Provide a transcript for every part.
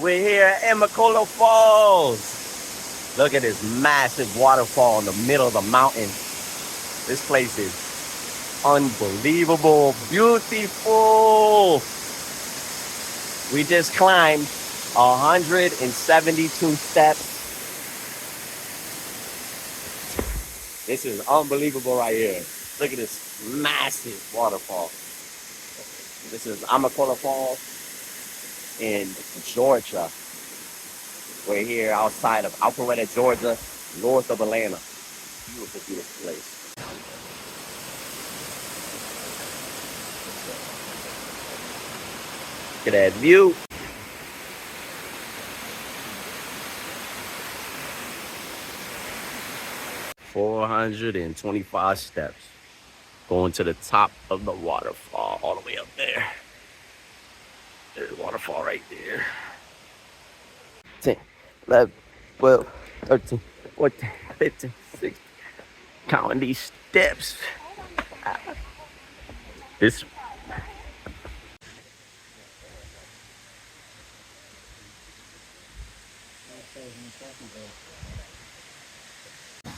We're here at Amicalola Falls. Look at this massive waterfall in the middle of the mountain. This place is unbelievable, beautiful. We just climbed 172 steps. This is unbelievable right here. Look at this massive waterfall. This is Amicalola Falls in Georgia. We're here outside of Alpharetta, Georgia, north of Atlanta. Beautiful, beautiful place. Look at that view. "425 steps. Going to the top of the waterfall, all the way up there. There's a waterfall right there. 10, 11, 12, 13, 14, 15, 16. Counting these steps. This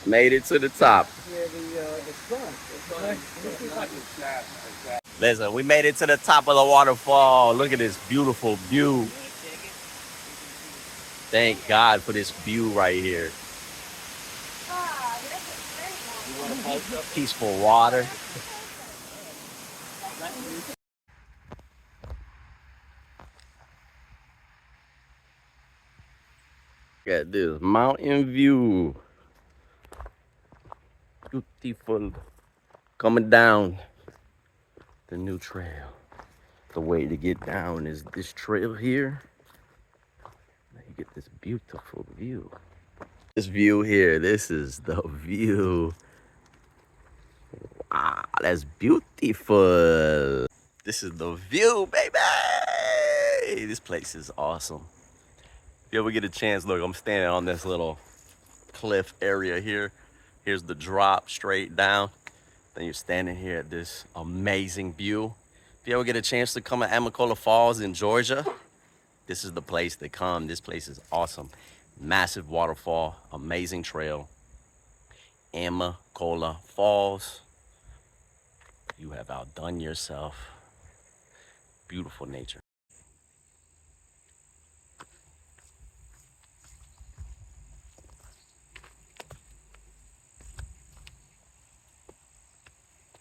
made it to the top. Listen, we made it to the top of the waterfall. Look at this beautiful view. Thank God for this view right here. Peaceful water. Look at this mountain view. Beautiful. Coming down the new trail. The way to get down is this trail here. Now you get this beautiful view. This view here, this is the view. Wow, that's beautiful. This is the view, baby. This place is awesome. If you ever get a chance, look, I'm standing on this little cliff area here. Here's the drop straight down. Then you're standing here at this amazing view. If you ever get a chance to come to Amicalola Falls in Georgia, this is the place to come. This place is awesome. Massive waterfall, amazing trail. Amicalola Falls. You have outdone yourself. Beautiful nature.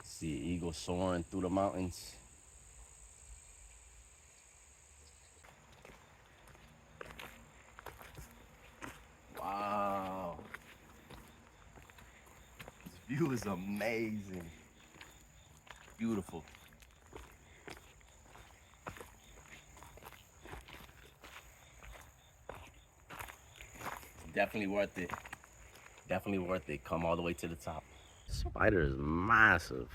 See eagles soaring through the mountains. Wow. This view is amazing. Beautiful. It's definitely worth it. Definitely worth it. Come all the way to the top. Spider is massive.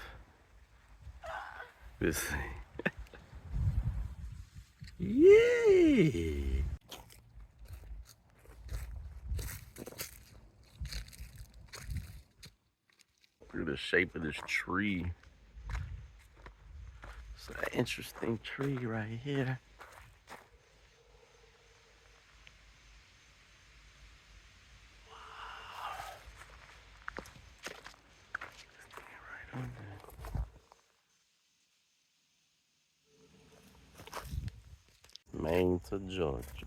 This thing. Yay! Look at the shape of this tree. It's an interesting tree right here. Maine to Georgia.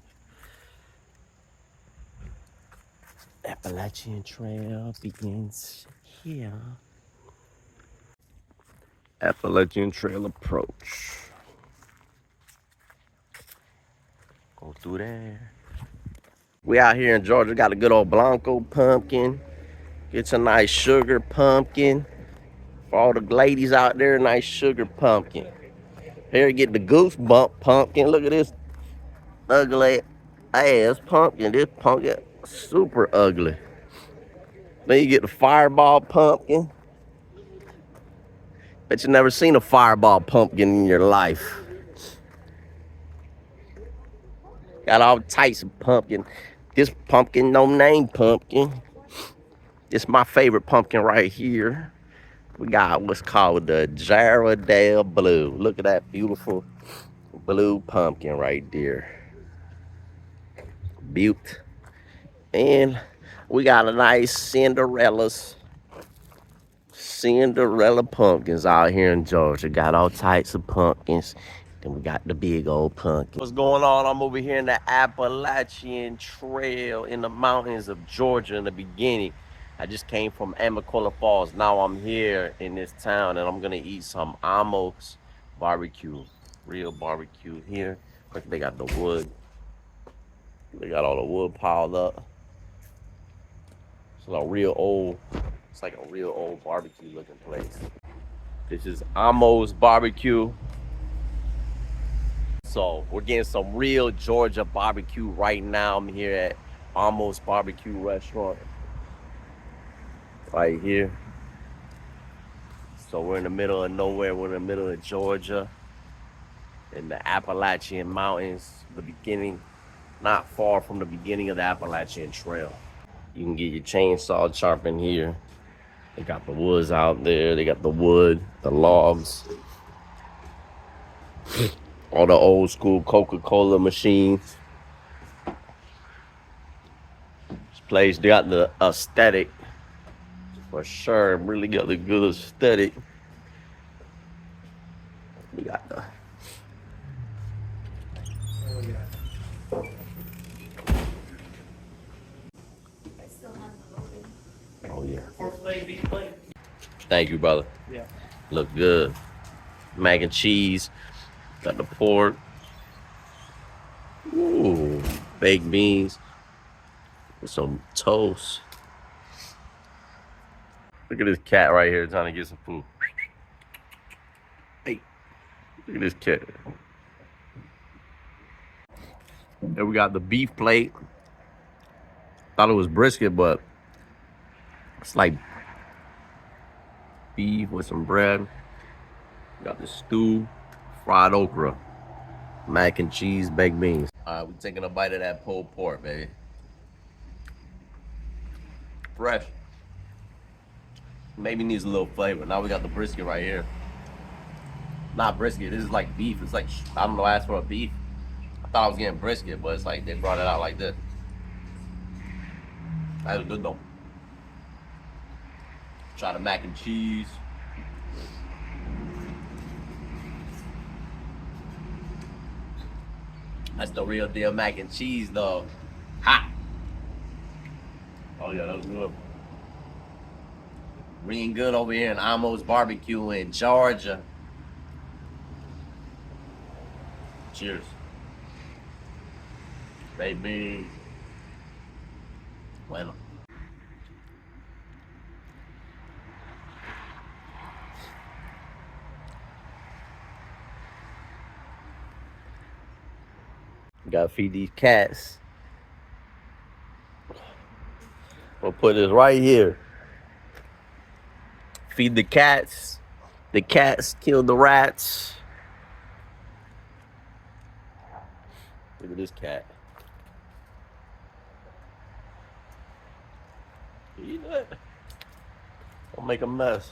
Appalachian Trail begins here. Appalachian Trail approach. Go through there. We out here in Georgia, got a good old Blanco pumpkin. Get a nice sugar pumpkin. For all the ladies out there, nice sugar pumpkin. Here you get the goosebump pumpkin. Look at this ugly ass pumpkin. This pumpkin super ugly. Then you get the fireball pumpkin. Bet you never seen a fireball pumpkin in your life. Got all types of pumpkin. This pumpkin, no name pumpkin. This is my favorite pumpkin right here. We got what's called the Jaredale Blue. Look at that beautiful blue pumpkin right there. Butte. And we got a nice Cinderella pumpkins out here in Georgia. Got all types of pumpkins. Then we got the big old pumpkin. What's going on? I'm over here in the Appalachian Trail in the mountains of Georgia in the beginning. I just came from Amicalola Falls. Now I'm here in this town and I'm gonna eat some Amos barbecue. Real barbecue here. Look, they got the wood. They got all the wood piled up. It's like a real old barbecue looking place. This is Amos barbecue. So we're getting some real Georgia barbecue right now. I'm here at Amos Barbecue Restaurant. Right here. So we're in the middle of nowhere. We're in the middle of Georgia. In the Appalachian Mountains. The beginning, not far from the beginning of the Appalachian Trail. You can get your chainsaw chopping here. They got the woods out there. They got the wood, the logs. All the old school Coca-Cola machines. This place got the aesthetic. For sure, really got the good aesthetic. We got the... Oh, yeah. Thank you, brother. Yeah. Look good. Mac and cheese. Got the pork. Ooh, baked beans. With some toast. Look at this cat right here trying to get some food. Hey, look at this cat. Then we got the beef plate. Thought it was brisket, but it's like beef with some bread. Got the stew, fried okra, mac and cheese, baked beans. All right, we taking a bite of that pulled pork, baby. Fresh. Maybe needs a little flavor. Now we got the brisket right here. Not brisket, this is like beef. It's like, I don't know, I asked for a beef. I thought I was getting brisket, but it's like they brought it out like this. That was good though. Try the mac and cheese. That's the real deal mac and cheese though. Hot. Oh yeah, that was good. Real good over here in Amos Barbecue in Georgia. Cheers. Baby. Bueno. Gotta feed these cats. We'll put this right here. Feed the cats. The cats kill the rats. Look at this cat. Eat it. Don't make a mess.